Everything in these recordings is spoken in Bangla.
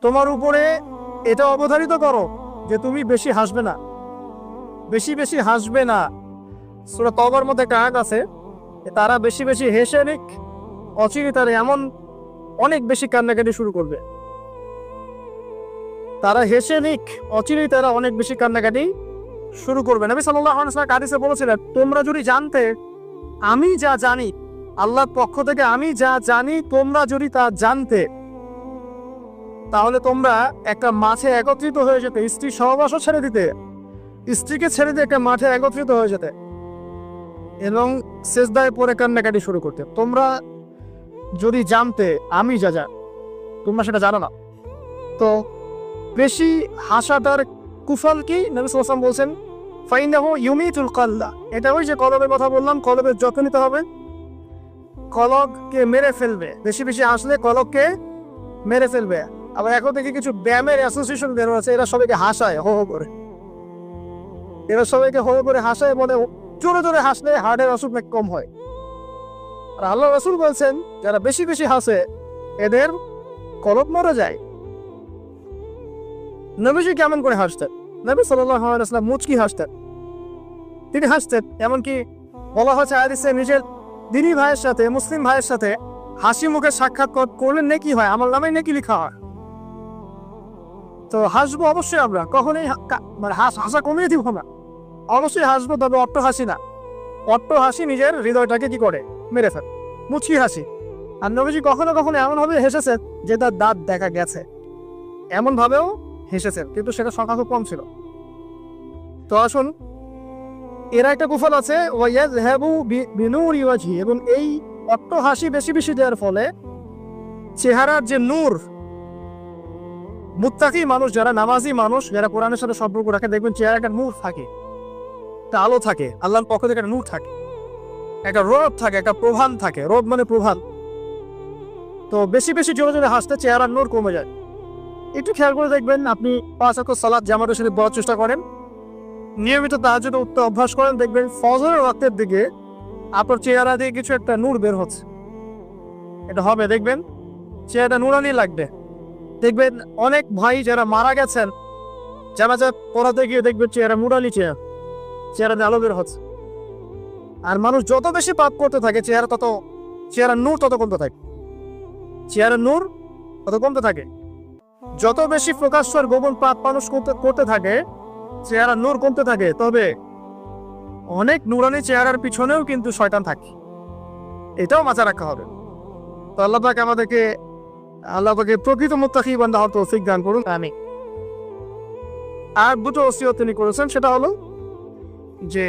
তোমার উপরে এটা অবধারিত করো যে তুমি বেশি হাসবে না, বেশি বেশি হাসবে না। সূরা তওবার মধ্যে একটা আয়াত আছে, তারা বেশি বেশি হেসে নিক, অচিরে তারা এমন অনেক বেশি কান্নাকাটি শুরু করবে। তারা হেসে নিক, অচিরেই তারা অনেক বেশি কান্নাকাটি শুরু করবে। নবী সাল্লাল্লাহু আলাইহি ওয়াসাল্লাম হাদিসে বলেছিলেন, তোমরা যদি জানতে আমি যা জানি, আল্লাহর পক্ষ থেকে আমি যা জানি তোমরা যদি তা জানতে, তাহলে তোমরা একটা মাঠে একত্রিত হয়ে যেতে, স্ত্রী সহবাসও ছেড়ে দিতে, স্ত্রীকে ছেড়ে দিয়ে একটা মাঠে একত্রিত হয়ে যেতে এবং সেজদায় পড়ে কান্নাকাটি শুরু করতে। তোমরা যদি জানতে আমি যা যা, তোমরা সেটা জানো না। তো বেশি হাসাটার কুফল কি? নবী সাল্লাল্লাহু আলাইহি ওয়াসাল্লাম বলছেন, ফাইনাহু ইউমিতুল কলবা। এটা ওই যে কলবের কথা বললাম, কলবের যত্ন নিতে হবে, কলবকে মেরে ফেলবে। বেশি বেশি হাসলে কলবকে মেরে ফেলবে। আবার এখন থেকে কিছু ব্যায়ামের অ্যাসোসিয়েশন বের হচ্ছে, এরা সবাইকে হাসায় হো হো করে, এরা সবাইকে হো হো করে হাসায়, বলে জোরে জোরে হাসলে হার্টের অসুখ কম হয়। আর আল্লাহ রাসূল বলছেন, যারা বেশি বেশি হাসে এদের কলব মরে যায়। নবীজি কেমন করে হাসতেন? নবী সাল্লাল্লাহু আলাইহি ওয়াসাল্লাম মুচকি হাসতেন। তিনি হাসতেন, এমনকি বলা হচ্ছে হাদিসে, নিজের দিনী ভাইয়ের সাথে, মুসলিম ভাইয়ের সাথে হাসি মুখে সাক্ষাৎ করলে নেকি হয়, আমার নামে নেকি লেখা হয়। তো হাসবো অবশ্যই, আমরা কখনোই মানে হাসা কমিয়ে দিব না, অবশ্যই হাসবো, তবে অট্ট হাসি না। অট্ট হাসি নিজের হৃদয়টাকে কি করে মেরে ফেলে, মুচকি হাসি। আর নবীজি কখনো কখনো এমন ভাবে হেসেছেন যে তার দাঁত দেখা গেছে, এমন ভাবেও হেসেছেন, কিন্তু সেটা সংখ্যা খুব কম ছিল। তো আসুন, এরা একটা কুফল আছে, ওয়ায়াযহাবু বিনূরি ওয়াজহি, এবং এই অট্ট হাসি বেশি বেশি দেওয়ার ফলে চেহারার যে নূর, মুত্তাকি মানুষ যারা, নামাজি মানুষ যারা কোরআনের সাথে সম্পর্ক রাখে, দেখবেন চেহারা একটা নূর থাকে, একটা আলো থাকে, আল্লাহর পক্ষ থেকে একটা নূর থাকে, একটা রোদ থাকে, একটা প্রভান থাকে। রোদ মানে প্রভান। তো বেশি বেশি জোরে জোরে হাসতে চেহারার নূর কমে যায়। একটু খেয়াল করে দেখবেন, আপনি 5 ওয়াক্ত সালাত জামাতের সাথে পড়ার চেষ্টা করেন, নিয়মিত তাহাজ্জুদ উঠতে অভ্যাস করেন, দেখবেন ফজরের ওয়াক্তের দিকে আপনার চেহারা দিয়ে কিছু একটা নূর বের হচ্ছে। এটা হবে, দেখবেন চেহারাটা নূরানি লাগবে। দেখবেন অনেক ভাই যারা মারা গেছেন, জানাজা পড়াতে গিয়ে দেখবেন চেহারা নূরানি, চেহারাতে আলো বের হচ্ছে। আর মানুষ যত বেশি পাপ করতে থাকে, চেহারার নূর তত কমতে থাকে, চেহারার নূর তত কমতে থাকে। যত বেশি প্রকাশ্য আর গোপন পাপ মানুষ করতে থাকে, চেহারার নূর কমতে থাকে। তবে অনেক নূরানি চেহারার পিছনেও কিন্তু শয়তান থাকে, এটাও মাথায় রাখা হবে। তো আল্লাহ পাক আমাদেরকে প্রকৃত মুত্তাকি বান্দা হওয়ার তৌফিক দান করুন, আমিন। আর দুটো ওসিয়ত তিনি করেছেন, সেটা হলো যে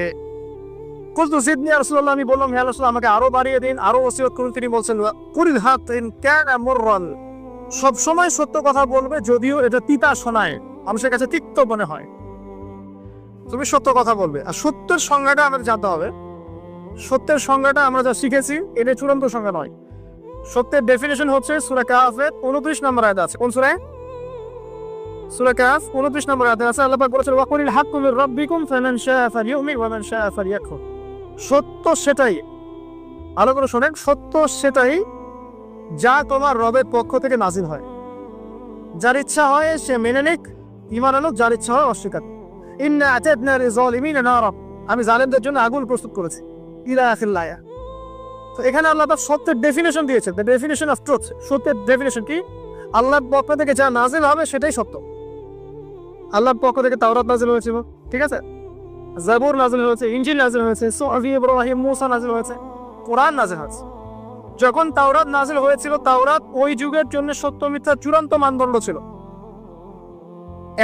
কুলতু জিদনি ইয়া রাসূলুল্লাহ, আমি বললাম হে রাসূল আমাকে আরো বাড়িয়ে দিন, আরো ওসিয়ত করুন। তিনি বলছেন, কুলিল হাক ইন কানা মুররান, সব সময় সত্য কথা বলবে, যদিও এটা তিতা শোনায়, মানুষের কাছে তিক্ত মনে হয়, তুমি সত্য কথা বলবে। আর সত্যের সংজ্ঞাটা আমাদের জানতে হবে। সত্যের সংজ্ঞাটা আমরা যা শিখেছি এটা চূড়ান্ত সংজ্ঞা নয়। সত্যের ডেফিনেশন হচ্ছে সূরা কাহফের 29 নম্বর আয়াতে আছে। কোন সূরা? সূরা কাহফ 29 নম্বর আয়াতে আছে। আল্লাহ পাক বলেছেন, ওয়া কুলিল হাক্কু মির রাব্বিকুম ফামান শাআ ফালইউমিন ওয়া মান শাআ ফালইয়াকফুর। সত্য সেটাই, ভালো করে শোনেন, সত্য সেটাই যা তোমার রবের পক্ষ থেকে নাজিল হয়। যার ইচ্ছা হয় সে মেনে নিক, ঈমান আনুক, যার ইচ্ছা হয় অস্বীকার। ইন্না আতাদনা লিযালিমিনা নারা, আমি জালেমদের জন্য আগুন প্রস্তুত করেছি, ইলা আখির আয়াত। তো এখানে আল্লাহ তাআলা সত্যের ডেফিনেশন দিয়েছেন, দ্য ডেফিনেশন অফ ট্রুথ। সত্যের ডেফিনেশন কি? আল্লাহর পক্ষ থেকে যা নাজিল হবে সেটাই সত্য। আল্লাহর পক্ষ থেকে তাওরাত নাজিল হয়েছিল, ঠিক আছে, জাবুর নাজিল হয়েছে, ইনজিল নাজিল হয়েছে, সুহফ ইব্রাহিম মুসা নাজিল হয়েছে, কোরআন নাজিল হয়েছে। যখন তাওরাত নাজিল হয়েছিল, তাওরাত ওই যুগের জন্য সত্য মিথ্যার চূড়ান্ত মানদণ্ড ছিল।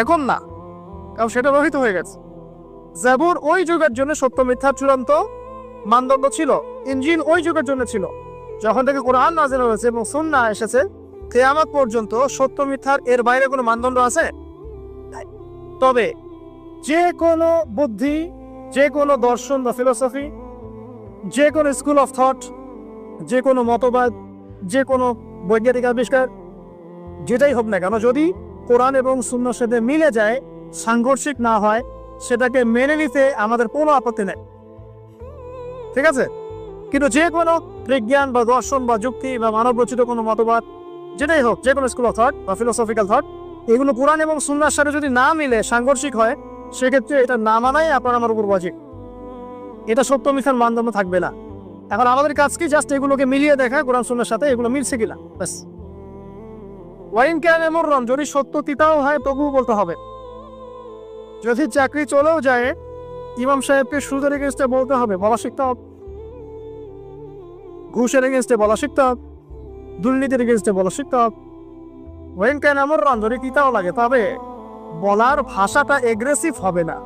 এখন না, কারণ সেটা রহিত হয়ে গেছে। জাবুর ওই যুগের জন্য সত্য মিথ্যার চূড়ান্ত মানদণ্ড ছিল, ইনজিল ওই যুগের জন্য ছিল। যখন থেকে কোরআন নাজিল হয়েছে এবং সুন্নাহ এসেছে, কিয়ামত পর্যন্ত সত্য মিথ্যার এর বাইরে কোনো মানদণ্ড আছে? তবে যে কোনো বুদ্ধি, যে কোনো দর্শন বা ফিলোসফি, যে কোনো স্কুল অফ থট, যে কোনো মতবাদ, যে কোনো বৈজ্ঞানিক আবিষ্কার, যেটাই হোক না কেন, যদি কোরআন এবং সুন্নাহর সাথে মিলে যায়, সাংঘর্ষিক না হয়, সেটাকে মেনে নিতে আমাদের কোনো আপত্তি নেই, ঠিক আছে। কিন্তু যে কোনো বিজ্ঞান বা দর্শন বা যুক্তি বা মানব রচিত কোনো মতবাদ যেটাই হোক, যে কোনো স্কুল অফ থট বা ফিলোসফিক্যাল থট, এগুলো কোরআন এবং সুন্নাহর সাথে যদি না মিলে, সাংঘর্ষিক হয়, সেক্ষেত্রে এটা না মানাই আপনার আমার উপর ওয়াজিব। এটা সত্য মিথ্যার মানদণ্ড থাকবে না। এখন আমাদের কাজ কি? জাস্ট এগুলোকে মিলিয়ে দেখা কোরআন সুন্নাহর সাথে এগুলো মিলছে কিনা, ব্যাস। ওয়াইন ক্যান এমরন, যদি সত্য তিতাও হয় তবুও বলতে হবে। যদি চাকরি চলেও যায়, ইমাম সাহেবকে সুদের এগেনস্টে বলতে হবে, বলা শিখতে হবে। ঘুষের এগেনস্টে বলা শিখতে হবে, দুর্নীতির এগেনস্টে বলা শিখতে হবে। ওয়াইন ক্যান এমরন, যদি তিতাও লাগে, তবে বলার ভাষাটা এগ্রেসিভ হবে না।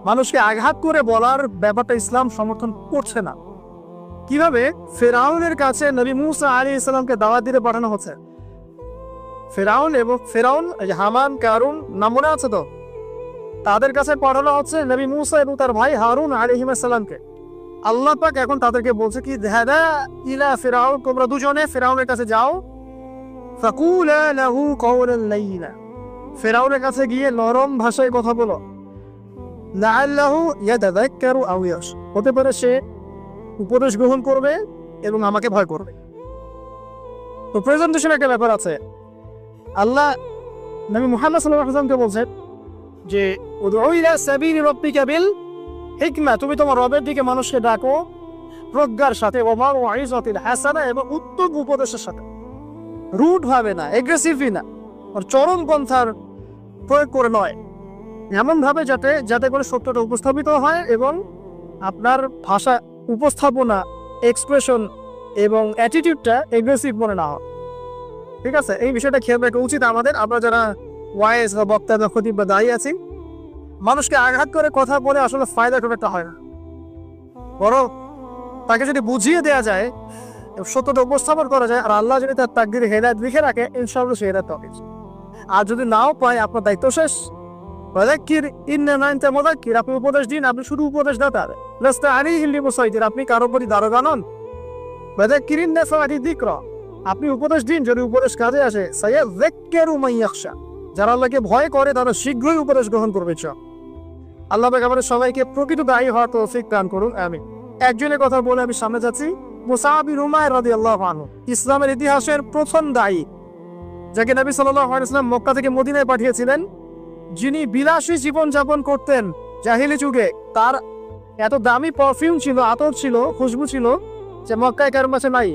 মানুষকে আঘাত করে বলার ব্যাপারটা ইসলাম সমর্থন করছে না। কিভাবে? ফেরাউনের কাছে নবী মুসা আলাইহিস সালামকে দাওয়াত দিতে পাঠানো হচ্ছে। ফেরাউন হামান, কারুন নাম মনে আছে তো? তাদের কাছে পাঠানো হচ্ছে নবী মুসা এবং তার ভাই হারুন আলাইহিস সালামকে। আল্লাহ পাক এখন তাদেরকে বলছে কি, যাহাবা ইলা ফিরাউন, তোমরা দুজনে ফেরাউনের কাছে যাও, ফাকুলা লাহু কাওলান লাইয়িনা, ফেরাউনের কাছে গিয়ে নরম ভাষায় কথা বলো, লাআল্লাহু ইয়াতাযাক্কারু আও ইয়াখশা, হতে পারে সে উপদেশ গ্রহণ করবে এবং আমাকে ভয় করবে। তো প্রেজেন্টেশন একটা ব্যাপার আছে। আল্লাহ নবী মুহাম্মদ সাল্লাল্লাহু আলাইহি ওয়াসাল্লামকে বলছেন যে উদউ ইলা সাবিলি রাব্বিকা বিল হিকমা, তুমি তোমার রবের দিকে মানুষকে ডাকো প্রজ্ঞার সাথে, ওয়া মাউইযাতিল হাসানা, এবং উত্তম উপদেশের সাথে। রুড ভাবে না, এগ্রেসিভলি না, আর চরম পন্থার প্রয়োগ করে নয়, এমন ভাবে যাতে করে সত্যটা উপস্থাপিত হয় এবং আপনার ভাষা উপস্থাপনা, এক্সপ্রেশন এবং অ্যাটিটিউডটা এগ্রেসিভ মনে না হয়। ঠিক আছে, এই বিষয়টা খেয়াল রাখা উচিত আমাদের। আমরা যারা ওয়াইজ বা বক্তা বা খতিব বা দায়ী আছি, মানুষকে আঘাত করে কথা বলে আসলে ফায়দা খুব একটা হয় না। বরং তাকে যদি বুঝিয়ে দেওয়া যায়, সত্যটা উপস্থাপন করা যায়, আর আল্লাহ যদি তার তাকদীরে হেদায়েত লিখে রাখে, ইনশাআল্লাহ সে হেদায়েত পাবে। আর যদি নাও পায়, আপনার দায়িত্ব শেষ। ফাযাক্কির ইন্নামা আনতা মুযাক্কির, আপনি উপদেশ দিন, আপনি শুধু উপদেশদাতা, লাস্তা আলাইহিম বিমুসাইতির, আপনি কারো উপরই দারোগা নন। ফাযাক্কির ইন নাফা'আতি যিকরা, আপনি উপদেশ দিন যদি উপদেশ কাজে আসে। সায়াযাক্কারু মান ইয়াখশা, যারা আল্লাহকে ভয় করে তারা শীঘ্রই উপদেশ গ্রহণ করবে। আল্লাহ পাক আমাদের সবাইকে প্রকৃত দায়ী হওয়ার তৌফিক দান করুন, আমিন। একজনের কথা বলে আমি সামনে যাচ্ছি। মুসআব বিন উমাইর রাদিয়াল্লাহু আনহু, ইসলামের ইতিহাসের প্রথম দায়ী, যাকে নবী সাল্লাল্লাহু আলাইহি ওয়াসাল্লাম মক্কা থেকে মদিনায় পাঠিয়েছিলেন, যিনি বিলাসী জীবন যাপন করতেন জাহিলি যুগে। তার এত দামি পারফিউম ছিল, আতর ছিল, খুশবু ছিল, যে মক্কায় কারোর কাছে নাই।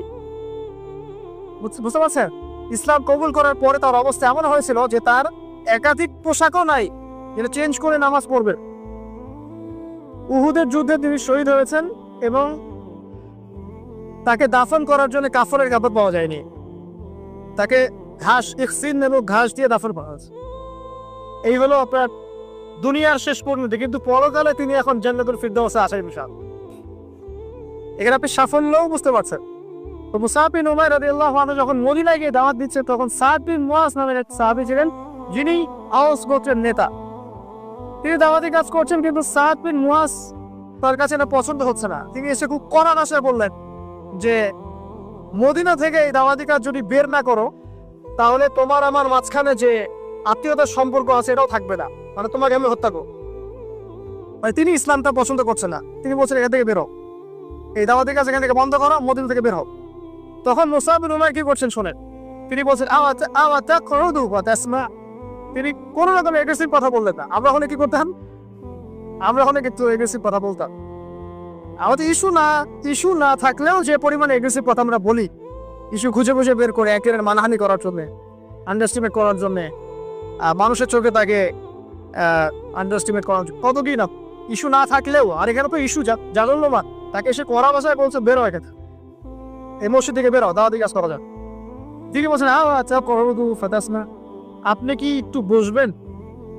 বুঝতে পারছেন? ইসলাম কবুল করার পরে তার অবস্থা এমন হয়েছিল যে তার একাধিক পোশাকও নাই, যেটা চেঞ্জ করে নামাজ পড়বে। উহুদের যুদ্ধে তিনি শহীদ হয়েছেন এবং তাকে দাফন করার জন্য কাফনের কাপড় পাওয়া যায়নি। তাকে ঘাস, ইখসিন এবং ঘাস দিয়ে দাফন করা হয়েছে। এই হলো আপনার দুনিয়ার শেষ পরিণতি, কিন্তু পরকালে তিনি এখন জান্নাতুল ফিরদাউসে আসার বিষয়। এখানে আপনি সাফল্যও বুঝতে পারছেন। তো মুসআব বিন উমাইর রাদিয়াল্লাহু আনহু যখন মদিনায় গিয়ে দাওয়াত দিচ্ছে, তখন সাদ বিন মুআজ নামের এক সাহাবী ছিলেন, যিনি আওস গোত্রের নেতা। তিনি দাওয়াতি কাজ করছেন, কিন্তু সাদ বিন মুআজ তার কাছে না পছন্দ হচ্ছে না। তিনি এসে খুব কড়া ভাষায় বললেন যে, মদিনা থেকে এই দাওয়াতি কাজ যদি বের না করো, তাহলে তোমার আমার মাঝখানে যে আত্মীয়তার সম্পর্ক আছে এটাও থাকবে না, মানে তোমাকে আমি হত্যা করব। মানে তিনি ইসলামটা পছন্দ করছেন না। তিনি বলছেন, এখান থেকে বেরো, এই দাওয়াতি কাজ এখান থেকে বন্ধ করো, মদিনা থেকে বের হও। তখন মুসআব বিন উমাইর কি করছেন শোনেন। তিনি বলছেন, আওয়াতাকউদু ওয়া তাসমা, তিনি কোন রকম এগ্রেসিভ কথা বললেন না। আমরা হলে কি করতাম? আমরা হলে একটু এগ্রেসিভ কথা বলতাম। আমাদের ইস্যু না থাকলেও যে পরিমাণে এগ্রেসিভ কথা আমরা বলি, ইস্যু খুঁজে খুঁজে বের করে একের মানহানি করার জন্য, আন্ডারস্টিমেট করার জন্য, মানুষের চোখে তাকে আন্ডারস্টিমেট করার জন্য, কত কি না ইস্যু না থাকলেও। আর এখানে তো ইস্যু জাগল্যমান, তাকে এসে কড়া ভাষায় বলছে, বেরো এখানে, এই মসজিদ থেকে বেরো, দাওয়াতি কাজ করা যাক। তিনি বলছেন, আচ্ছা করদু ফাতাসমা, আপনি কি একটু বসবেন,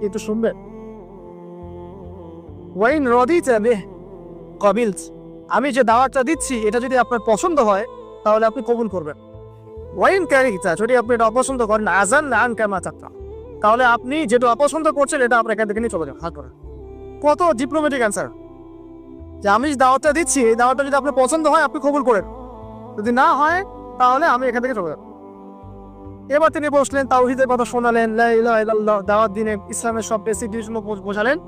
একটু শুনবেন। ওয়াইন রাদিতা বিহি ক্বাবিলত, আমি যে দাওয়াতটা দিচ্ছি এটা যদি আপনার পছন্দ হয় তাহলে আপনি কবুল করবেন। ওয়াইন কারিহতা, যদি আপনি এটা অপছন্দ করেন, আযাল্লা আনকা মা তাকরা, তাহলে আপনি যেটা অপছন্দ করছেন এটা আপনার এখান থেকে নিয়ে চলে যান, হাত করে। কত ডিপ্লোম্যাটিক অ্যান্সার, যে আমি দাওয়াতটা দিচ্ছি, এই দাওয়াতটা যদি আপনার পছন্দ হয় আপনি কবুল করেন, যদি না হয় তাহলে আমি এখান থেকে চলে যাব। এবার তিনি বসলেন, তাওহীদের কথা শোনালেন, লা ইলাহা ইল্লাল্লাহ, দাওয়াত দিনে ইসলামের সব বেসিক জিনিসগুলো বোঝালেন।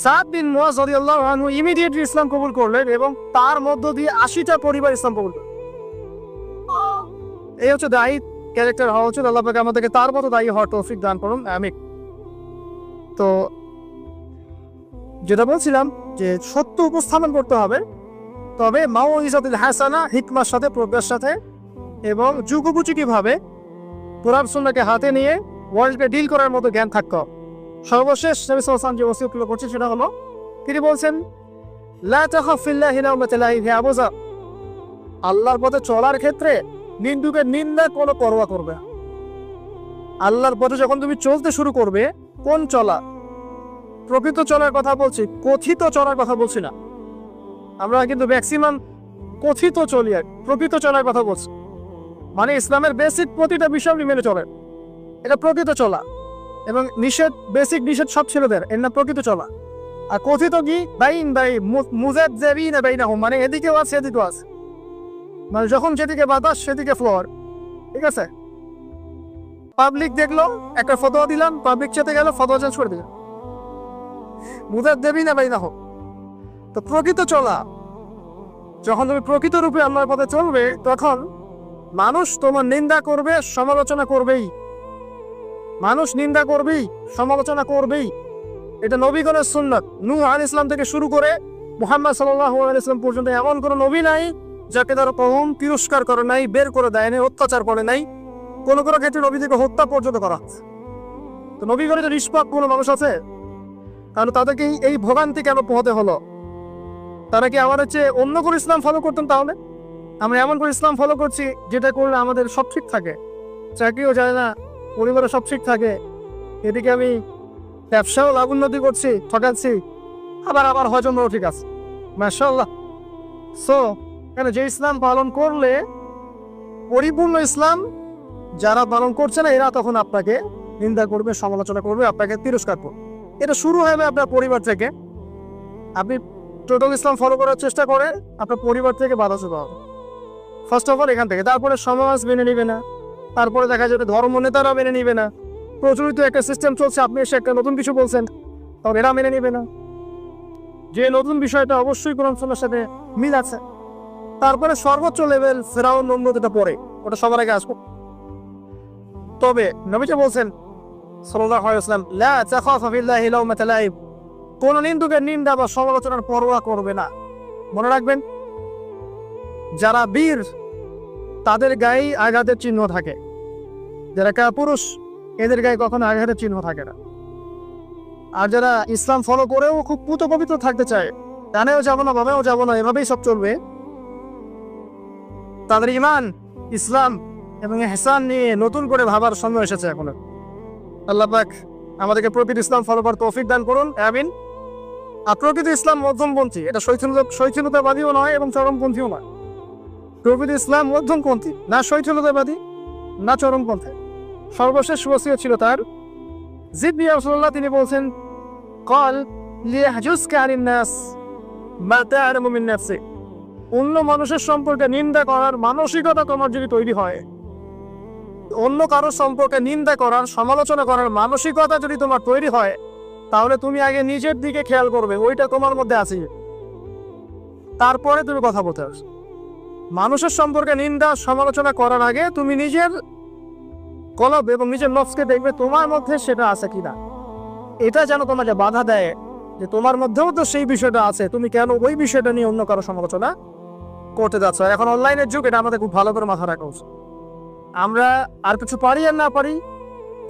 সাদ বিন মুআজ রাদিয়াল্লাহু আনহু ইমিডিয়েটলি ইসলাম কবুল করলেন এবং তার মধ্য দিয়ে 80টা পরিবার ইসলাম কবুল করল। এই হচ্ছে দায়ী ক্যারেক্টার হওয়া উচিত। আল্লাহ পাক আমাদেরকে তার মতো দায়ী হওয়ার তৌফিক দান করুন, আমিন। তো যেটা বলছিলাম যে সত্য উপস্থাপন করতে হবে, তবে মাউইজাতুল হাসানা, হিকমার সাথে, প্রজ্ঞার সাথে, এবং যুগোপযোগীভাবে কোরআন সুন্নাহকে হাতে নিয়ে ওয়ার্ল্ডকে ডিল করার মতো জ্ঞান থাকতে হবে। সর্বশেষ নবী সাল্লাল্লাহু আলাইহি ওয়াসাল্লাম যে ওসিয়তগুলো করছেন সেটা হলো, তিনি বলছেন লা তাখাফ ফিল্লাহি লাওমাতা লাইম, হে আবু যর, আল্লাহর পথে চলার ক্ষেত্রে নিন্দুকের নিন্দা কোনো পরোয়া করবে না। আল্লাহর পথে যখন তুমি চলতে শুরু করবে, কোন চলা? প্রকৃত চলার কথা বলছি, কথিত চলার কথা বলছি না। আমরা কিন্তু ম্যাক্সিমাম কথিত চলি, আর প্রকৃত চলার কথা বলছি। মানে ইসলামের বেসিক প্রতিটা বিষয় আপনি মেনে চলেন, এটা প্রকৃত চলা। এবং নিষেধ, বেসিক নিষেধ সব ছেড়ে দেন, এর না প্রকৃত চলা। আর কথিত কি? বাইন বাই মুযাজ্জাবিনা বাইনাহুম, মানে এদিকেও আছে এদিকেও আছে, মানে যখন যেদিকে বাতাস সেদিকে ফ্লোর। ঠিক আছে, পাবলিক দেখলো, একটা ফতোয়া দিলাম, পাবলিক চেতে গেল, ফতোয়া চেঞ্জ করে দিলাম, মুযাজ্জাবিনা বাইনাহুম। তো প্রকৃত চলা, যখন তুমি প্রকৃত রূপে আল্লাহর পথে চলবে, তখন মানুষ তোমার নিন্দা করবে, সমালোচনা করবেই। মানুষ নিন্দা করবেই, সমালোচনা করবেই। এটা নবীগণের সুন্নাত। নূহ আলাইহিস সালাম থেকে শুরু করে মুহাম্মদ সাল্লাল্লাহু আলাইহি ওয়াসাল্লাম পর্যন্ত এমন কোনো নবী নাই যাকে তার কওম তিরস্কার করে নাই, বের করে দেয় নাই, অত্যাচার করে নাই। কোনো কোনো ক্ষেত্রে নবীদেরকে হত্যা পর্যন্ত করা হচ্ছে। তো নবীগণের যে নিষ্পাপ কোনো মানুষ আছে, তাহলে তাদেরকে এই ভোগান্তি কেন পোহাতে হলো? তারা কি আমার হচ্ছে অন্য কোনো ইসলাম ফলো করতেন? তাহলে আমরা এমন করে ইসলাম ফলো করছি যেটা করলে আমাদের সব ঠিক থাকে, চাকরিও যায় না, পরিবারে সব ঠিক থাকে, এদিকে আমি ব্যবসাও লাভ উন্নতি করছি, ঠকাচ্ছি, আবার হজমও ঠিক আছে, মাশাআল্লাহ। সো কেন যে ইসলাম পালন করলে পরিপূর্ণ ইসলাম যারা পালন করছে না, এরা তখন আপনাকে নিন্দা করবে, সমালোচনা করবে, আপনাকে তিরস্কার করবে। এটা শুরু হবে আপনার পরিবার থেকে। আপনি টোটাল ইসলাম ফলো করার চেষ্টা করেন, আপনার পরিবার থেকে বাধা চলে হবে ফার্স্ট অফ অল, এখান থেকে। তারপরে সমাজ মেনে নিবে না, তারপরে দেখা যাবে ধর্ম নেতারা মেনে নিবে না। প্রচলিত একটা সিস্টেম চলছে, আপনি এসে একটা নতুন কিছু বলছেন, তখন এরা মেনে নিবে না, যে নতুন বিষয়টা অবশ্যই কোরআন সুন্নাহর সাথে মিল আছে। তারপরে সর্বোচ্চ লেভেল ফেরাউন, নমরুদটা পড়ে, ওটা সবার আগে আসবো। তবে নবীজি বলছেন সাল্লাল্লাহু আলাইহি ওয়াসাল্লাম, লা তাখাফু ফিল্লাহি লাওমাতা লাইম, কোন নিন্দুকের নিন্দা বা সমালোচনার পরোয়া করবে না। মনে রাখবেন, যারা বীর তাদের গায়ে আঘাতের চিহ্ন থাকে, যারা কাপুরুষ এদের গায়ে কখনো আঘাতের চিহ্ন থাকে না। আর যারা ইসলাম ফলো করেও খুব পুত পবিত্র থাকতে চায়, ডানেও যাবো না বামেও যাবো না, এভাবেই সব চলবে, তাদের ইমান, ইসলাম এবং ইহসান নিয়ে নতুন করে ভাবার সময় এসেছে এখন। আল্লাহ পাক আমাদেরকে প্রকৃত ইসলাম ফলো করার তৌফিক দান করুন, আমিন। আর প্রকৃত ইসলাম মধ্যমপন্থী, এটা শৈথিলতাবাদীও নয় এবং চরমপন্থীও নয়। প্রকৃত ইসলাম মধ্যমপন্থী, না শৈথিলতাবাদী না চরমপন্থী। সর্বশেষ ওসিয়ত ছিল তার, জিবনি ইয়া রাসূলুল্লাহ, তিনি বলছেন, ক্বাল লিয়াহজুজকা আনিন নাস মা তা'লামু মিন নাফসিক, অন্য মানুষের সম্পর্কে নিন্দা করার মানসিকতা তোমার যদি তৈরি হয়, অন্য কারোর সম্পর্কে নিন্দা করার, সমালোচনা করার মানসিকতা যদি তোমার তৈরি হয়, তাহলে তুমি আগে নিজের দিকে খেয়াল করবে, ওইটা তোমার মধ্যে আছে, তারপরে তুমি কথা বলতে আসো। মানুষের সম্পর্কে নিন্দা সমালোচনা করার আগে তুমি নিজের কলব এবং নিজের নফসকে দেখবে তোমার মধ্যে সেটা আছে কিনা। এটা যেন তোমাকে বাধা দেয় যে তোমার মধ্যেও তো সেই বিষয়টা আছে, তুমি কেন ওই বিষয়টা নিয়ে অন্য কারো সমালোচনা করতে যাচ্ছ। এখন অনলাইনের যুগ, এটা আমাদের খুব ভালো করে মাথা রাখা উচিত। আমরা আর কিছু পারি আর না পারি,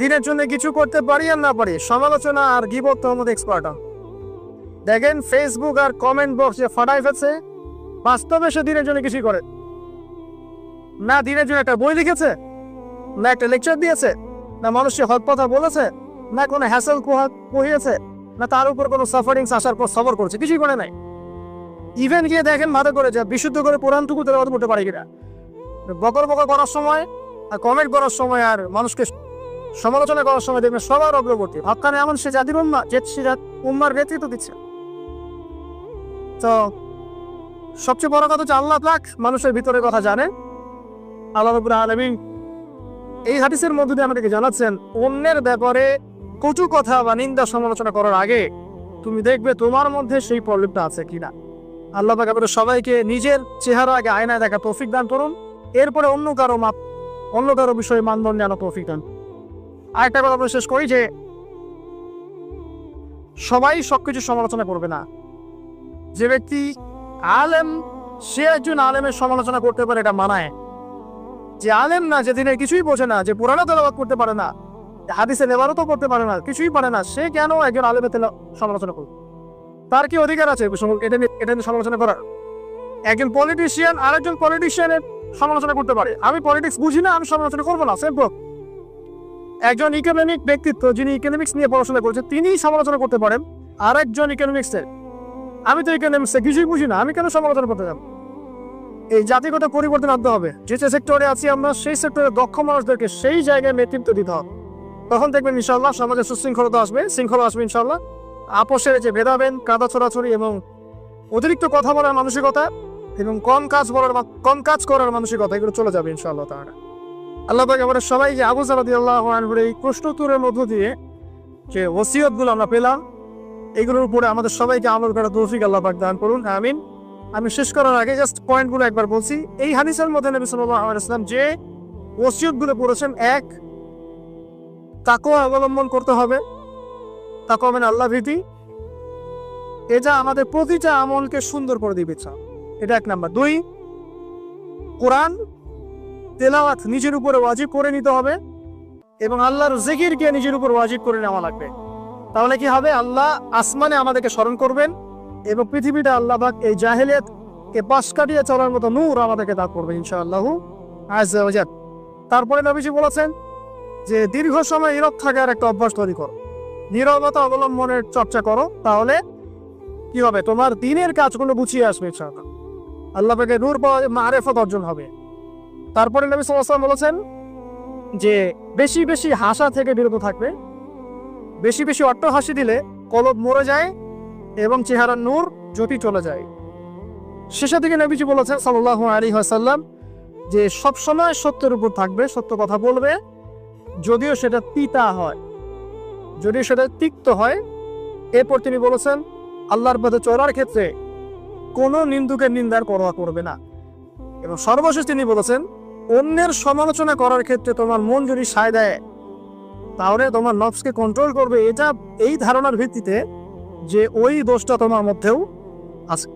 দিনের জন্য কিছু করতে পারি আর না পারি, সমালোচনা আর গীবত তো আমাদের এক্সপার্ট। দেখেন ফেসবুক আর কমেন্ট বক্স যে ফাটাই ফেলছে, বাস্তবে সে দিনের জন্য কিছুই করে না। দিনের জন্য একটা বই লিখেছে, না একটা লেকচার দিয়েছে, না মানুষকে হক কথা বলেছে, না কোনো হ্যাসেল পড়িয়েছে, না তার উপর কোনো সাফারিংস আসার পর সফর করেছে, কিছুই করে নাই। ইভেন গিয়ে দেখেন মাথা করে যা বিশুদ্ধ করে কোরআনটুকু তেলাওয়াত করতে পারে কিনা। বকর করার সময় আর কমেন্ট করার সময় আর মানুষকে সমালোচনা করার সময় দেখবেন সবার অগ্রবর্তী। ভাবখানে এমন সে জাতির উম্মাহ, যে সে উম্মার নেতৃত্ব দিচ্ছে। তো সবচেয়ে বড় কথা হচ্ছে আল্লাহ পাক মানুষের ভিতরের কথা জানে। আল্লাহ রাব্বুল আলামিন এই হাদিসের মধ্যে দিয়ে আমাদেরকে জানাচ্ছেন, অন্যের ব্যাপারে কটু কথা বা নিন্দা সমালোচনা করার আগে তুমি দেখবে তোমার মধ্যে সেই প্রবলেমটা আছে কিনা। আল্লাহ পাক আমাদের সবাইকে নিজের চেহারা আগে আয়নায় দেখা তৌফিক দান করুন, এরপরে অন্য কারো অন্য কারো বিষয়ে মানদণ্ডে আনা তৌফিক দান। আরেকটা কথা বলে শেষ করি যে সবাই সবকিছু সমালোচনা করবে না। যে ব্যক্তি আলেম, সে একজন আলেমের সমালোচনা করতে পারে, এটা মানায়। যে আলেম না, যে দিনের কিছুই বোঝে না, যে পুরানো তেলাওয়াত করতে পারে না, হাদিসে নেবারতও করতে পারে না, কিছুই পারে না, সে কেন একজন আলেমের সমালোচনা করবে? তার কি অধিকার আছে এটা নিয়ে সমালোচনা করার? একজন পলিটিশিয়ান আরেকজন পলিটিশিয়ানের সমালোচনা করতে পারে। আমি পলিটিক্স বুঝি না, আমি সমালোচনা করবো না, সিম্পল। একজন ইকোনমিক ব্যক্তিত্ব, যিনি ইকোনমিক্স নিয়ে পড়াশোনা করছেন, তিনি সমালোচনা করতে পারেন আরেকজন ইকোনমিক্সের। আমি তো ইকোনমিক্সে কিছুই বুঝি না, আমি কেন সমালোচনা করতে যাব? এই জাতিগত পরিবর্তন আনতে হবে। যে সেক্টরে আছি আমরা, সেই সেক্টরে দক্ষ মানুষদেরকে সেই জায়গায় নেতৃত্ব দিতে হবে। তখন দেখবেন ইনশাআল্লাহ সমাজে সুশৃঙ্খলতা আসবে, শৃঙ্খলা আসবে ইনশাআল্লাহ। আপোষের যে ভেদাভেদ, কাদা ছড়াছড়ি এবং অতিরিক্ত কথা বলার মানসিকতা এবং কম কাজ করার মানসিকতা, এগুলো চলে যাবে ইনশাআল্লাহ তাআলা। আল্লাহ পাক আমাদের সবাই যে আবু যর রাদিয়াল্লাহু আনহুর এই প্রশ্নোত্তরের মধ্য দিয়ে যে ওসিয়তগুলো আমরা পেলাম, এগুলোর উপরে আমাদের সবাইকে আমল করার তৌফিক আল্লাহ পাক দান করুন, আমিন। আমি শেষ করার আগে জাস্ট পয়েন্টগুলো একবার বলছি। এই হাদিসের মধ্যে নবী সাল্লাল্লাহু আলাইহি ওয়াসাল্লাম যে ওসিয়তগুলো করেছেন, এক, তাকওয়া অবলম্বন করতে হবে। তাকওয়া মানে আল্লাহ ভীতি। এটা আমাদের প্রতিটা আমলকে সুন্দর করে দিবে, এটা এক নাম্বার। দুই, কোরআন তেলাওয়াত নিজের উপরে ওয়াজিব করে নিতে হবে এবং আল্লাহর জিকিরকে নিজের উপর ওয়াজিব করে নেওয়া লাগবে। তাহলে কি হবে? আল্লাহ আসমানে আমাদেরকে স্মরণ করবেন এবং পৃথিবীটা আল্লাহ পাক এই জাহেলিয়াতকে পাশ কাটিয়ে চলার মতো নূর আমাদেরকে দান করবেন ইনশাআল্লাহ আযজা ওয়া জাল। তারপরে নবীজি বলেছেন যে দীর্ঘ সময় নীরব থাকার একটা অভ্যাস তৈরি করো, নীরবতা অবলম্বনের চর্চা করো, তাহলে কি হবে? তোমার দিনের কাজগুলো গুছিয়ে আসবে ইনশাআল্লাহ। আল্লাহ পাকের নূর পাওয়া, মারিফত অর্জন হবে। তারপরে নবী সাল্লাল্লাহু আলাইহি ওয়াসাল্লাম বলেছেন যে বেশি বেশি হাসা থেকে বিরত থাকবে। বেশি বেশি অট্টহাসি দিলে কলব মরে যায় এবং চেহারার নূর জ্যোতি চলে যায়। শেষের দিকে নবীজি বলেছেন সাল্লাল্লাহু আলাইহি ওয়াসাল্লাম যে সবসময় সত্যের উপর থাকবে, সত্য কথা বলবে, যদিও সেটা তিতা হয়, যদিও সেটা তিক্ত হয়। এরপর তিনি বলেছেন আল্লাহর পথে চলার ক্ষেত্রে কোনো নিন্দুকের নিন্দার পরোয়া করবে না। এবং সর্বশেষ তিনি বলেছেন অন্যের সমালোচনা করার ক্ষেত্রে তোমার মন যদি সায় দেয়, তাহলে তোমার নফসকে কন্ট্রোল করবে, এটা এই ধারণার ভিত্তিতে যে ওই দোষটা তোমার মধ্যেও আছে।